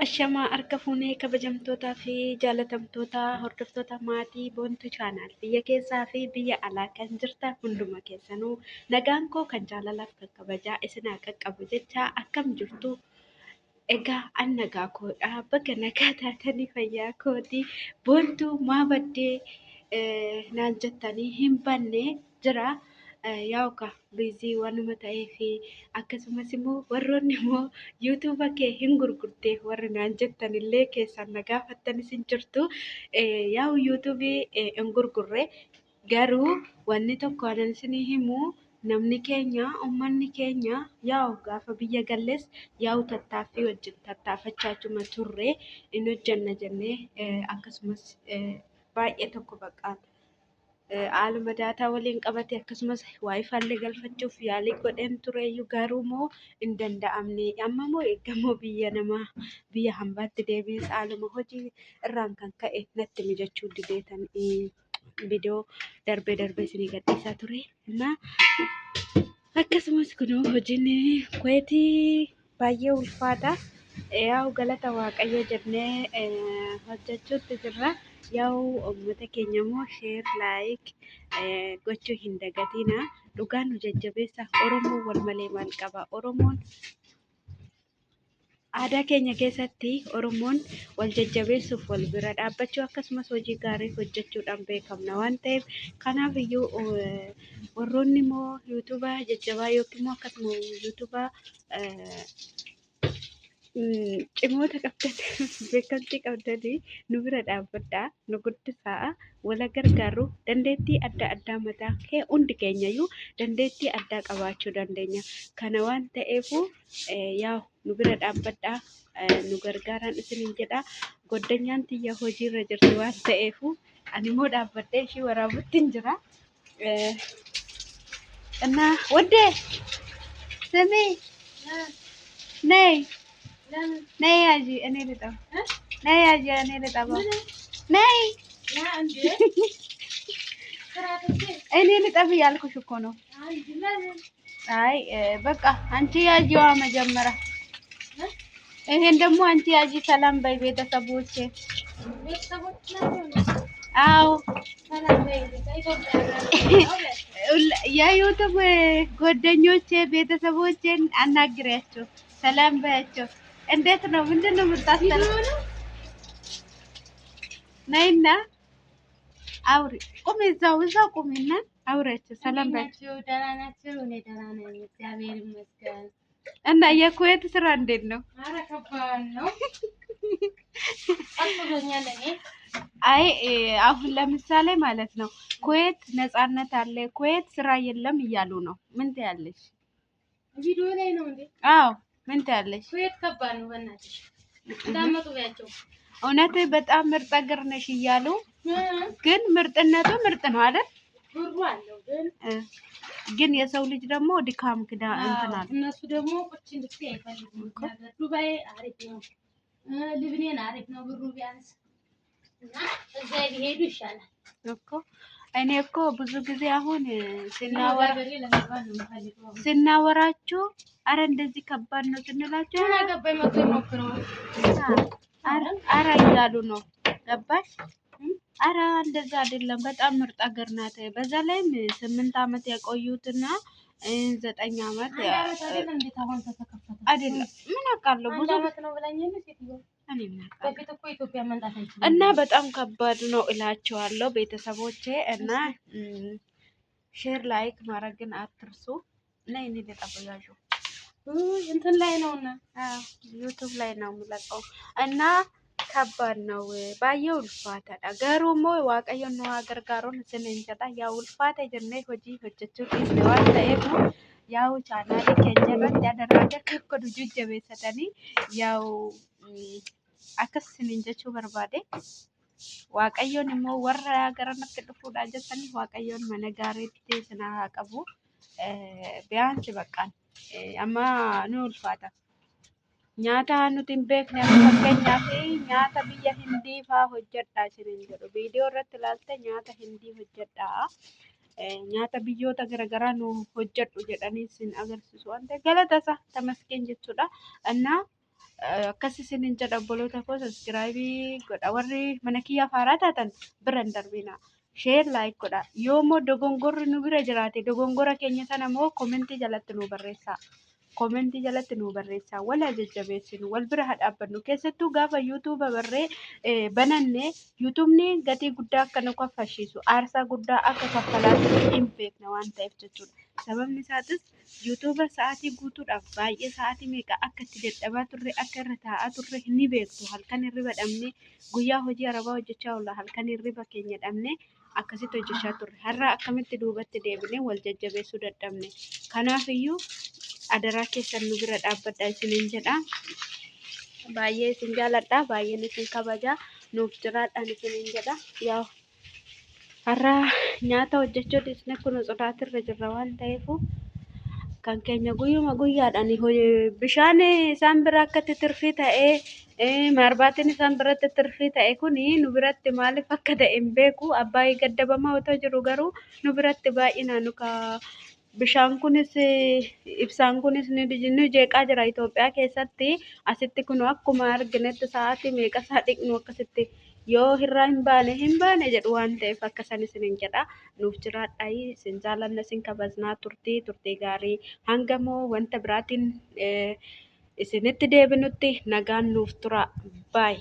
Ashamaa harka fuunee kabajamtootaa fi jaalatamtoota hordoftoota maatii Boontuu Chaanaal biyya keessaa fi biyya alaa kan jirtan hunduma keessanuu nagaan koo kan jaalalaaf kan kabajaa isin haa qaqqabu jecha akkam jirtu. Egaa an nagaa koodha bakka nagaa taatanii fayyaa kooti Boontuu maa baddee naan jettanii hin banne jira. Yaa'u bizii waanuma ta'eef akkasumas immoo warroonni immoo yuutuuba kee hin gurgurtee warri naan jettanillee keessan na gaafattanis hin jirtu. Yaa'u yuutuubii hin gurgurre garuu wanni tokko anan isinii himu namni keenya uummanni keenya yaa'u gaafa biyya galles yaa'u tattaaffii wajjin tattaaffachaachuma turre hin hojjanna jennee akkasumas baay'ee tokko baqqaan. Haaluma daataa waliin qabate akkasumas waayifaallee galfachuuf yaalii godheen tureyyuu garuu moo hin danda'amne. Amma moo eegamoo biyya namaa biyya hambaatti deebi'es haaluma hojii irraan kan ka'e natti mijachuu dideetan viidiyoo darbee isinii gadhiisaa ture. Akkasumas kunoo hojiin kuweetii baay'ee ulfaata. Yaa'u galata waaqayyo jennee hojjechuutti jirra. Yaa'u uummata keenya immoo sheer laayik gochuu hin dagatina. Dhugaan nu jajjabeessa. Oromoon wal malee maal qaba? Oromoon aadaa keenya keessatti Oromoon wal jajjabeessuuf wal bira dhaabbachuu akkasumas hojii gaarii hojjechuudhaan beekamna waan ta'eef kanaaf iyyuu warroonni immoo yuutuubaa jajjabaa yookiin immoo akkasuma yuutuubaa cimoota qabdan beekamtii qabdanii nu bira dhaabbadhaa nu guddisaa wala gargaaru dandeettii adda addaa mataa kee hundi keenyayyuu dandeettii addaa qabaachuu dandeenya kana waan ta'eefu yaa nu bira dhaabbadhaa nu gargaaraan isiniin jedha goddanyaan tiyya hojiirra jirti waan ta'eefu ani immoo dhaabbadhee ishii waraabutti hin jira እና ወዴ ስሚ ነይ ነይ ያጂ እኔ ልጠባ ነይ ያጂ እኔ ልጠባ ነይ እኔ ልጠብ እያልኩሽ እኮ ነው። አይ በቃ አንቺ ያጂዋ መጀመሪያ ይሄን ደግሞ አንቺ ያጂ ሰላም በይ ቤተሰቦቼ። አዎ የዩቱብ ጓደኞቼ ቤተሰቦቼን አናግሪያቸው ሰላም በያቸው። እንዴት ነው? ምንድን ነው የምታስተላልፈው? ነይና አውሪ። ቁሚ፣ እዛው ቁሚና አውሪያቸው። ሰላም በያቸው። ደህና ናቸው? እኔ ደህና ነኝ፣ እግዚአብሔር ይመስገን። እና የኩዌት ስራ እንዴት ነው? ኧረ ከባድ ነው። አጥቶኛል እኔ አይ አሁን ለምሳሌ ማለት ነው ኩዌት ነፃነት አለ፣ ኩዌት ስራ የለም እያሉ ነው። ምን ትያለሽ? ቪዲዮ ላይ ነው እንዴ? አዎ ምን ትያለሽ? ኩዌት ከባድ ነው በእናትሽ እንዳመጡ ቢያቸው። እውነት በጣም ምርጥ አገር ነሽ እያሉ ግን ምርጥነቱ ምርጥ ነው አይደል? ብሩ አለው ግን የሰው ልጅ ደግሞ ድካም ክዳ እንትን አለ። እነሱ ደግሞ ቁጭ እንድትይ አይፈልጉም። ዱባይ አሪፍ ነው፣ ልብኔን አሪፍ ነው ብሩ ቢያንስ እዛ ቢሄዱ ይሻላል እኮ። እኔ እኮ ብዙ ጊዜ አሁን ስናወራችሁ አረ እንደዚህ ከባድ ነው ስንላችሁ አገባኝ መቶ ይሞክረው አረ እያሉ ነው። ገባሽ? አረ እንደዛ አይደለም፣ በጣም ምርጥ ሀገር ናት። በዛ ላይም 8 ዓመት ያቆዩትና 9 ዓመት አይደለም ምን አውቃለሁ ብዙ ዓመት ነው ብላኛለች ሴትዮ እና በጣም ከባድ ነው እላቸዋለሁ ቤተሰቦቼ። እና ሼር ላይክ ማድረግን አትርሱ። እና እኔ ለጣበያዡ እንትን ላይ ነውና ዩቲዩብ ላይ ነው የምለቀው እና ከባድ ነው ባየው ልፋታ ገሩሞ ዋቀዮ ነው አገርጋሮን ስንንጨታ ያው ልፋታ ጀነ ሆጂ ሆጀቹ ዲስዋል ታይፉ ያው ቻናሌ ከጀበት ያደረገ ከኮዱ ጁጀቤሰተኒ ያው akkasiin jechuu barbaade waaqayyoon immoo warra gara natti dhufuudhaan jettanii waaqayyoon mana gaariitti sinaa haa qabu. Biyaansi baqqaan amma nu ulfaata nyaata nuti hin beekne akka fakkeenyaa fi nyaata biyya hindii fa'aa hojjedhaa isiniin jedhu viidiyoo irratti ilaalte nyaata hindii hojjedhaa nyaata biyyoota garaagaraa nu hojjedhu jedhanii isin agarsiisu waan ta'eef galata isaa tamasgeen jechuudha. Innaa akkas isinin jedha obboloota koo sabiskiraayibii godha warri mana kiyyaaf haaraa taatan bira hin darbina. Sheer laayik godha. Yoo immoo dogongorri nu bira jiraate dogongora keenya sana immoo koomentii jalatti nu barreessaa. Koomentii jalatti nu barreessaa. Wal haa jajjabeessinu. Wal bira haa dhaabbannu. Keessattuu gaafa yuutuuba bananne yuutuubni gatii guddaa akka nu kaffalchiisu aarsaa guddaa akka kaffalaa turre hin beekna waan ta'eef jechuudha. Sababni isaatis yuutuuba sa'aatii guutuudhaaf baay'ee sa'aatii meeqa akka itti dadhabaa turre akka irra taa'aa turre ni beektu. Halkan hirriba dhabne guyyaa hojii arabaa hojjechaa oolla halkan hirriba keenya dhabne akkasitti hojjechaa turre. Har'a akkamitti duubatti deebinee wal jajjabeessuu dadhabne. Kanaafiyyuu adaraa keessan nu bira dhaabbadhaa isiniin jedha. Baay'ee isin jaaladha. Baay'een isin kabaja. Nuuf jiraadhaan isiniin jedha. Yaa har'a nyaata hojjechuu dhiisne kun sodaatirra jirra waan ta'eef kan keenya guyyuma guyyaadhaan bishaan isaan bira akka titirfii ta'ee marbaatiin isaan biratti titirfii ta'e kuni nu biratti maaliif akka ta'e hin beeku. Abbaa gaddabamaa otoo jiru garuu nu biratti baay'inaan bishaan kunis ibsaan kunis ni jeeqaa jira Itoophiyaa keessatti. Asitti kun akkuma arginetti sa'aatii meeqa isaa dhiqnu akkasitti yoo hirraa hin baane jedhu waan ta'eef akkasan isiniin jedha. Nuuf jiraadhaa isin jaalanna isin kabajnaa turtii gaarii hangamoo wanta biraatiin isinitti deebinutti nagaan nuuf tura. Baay.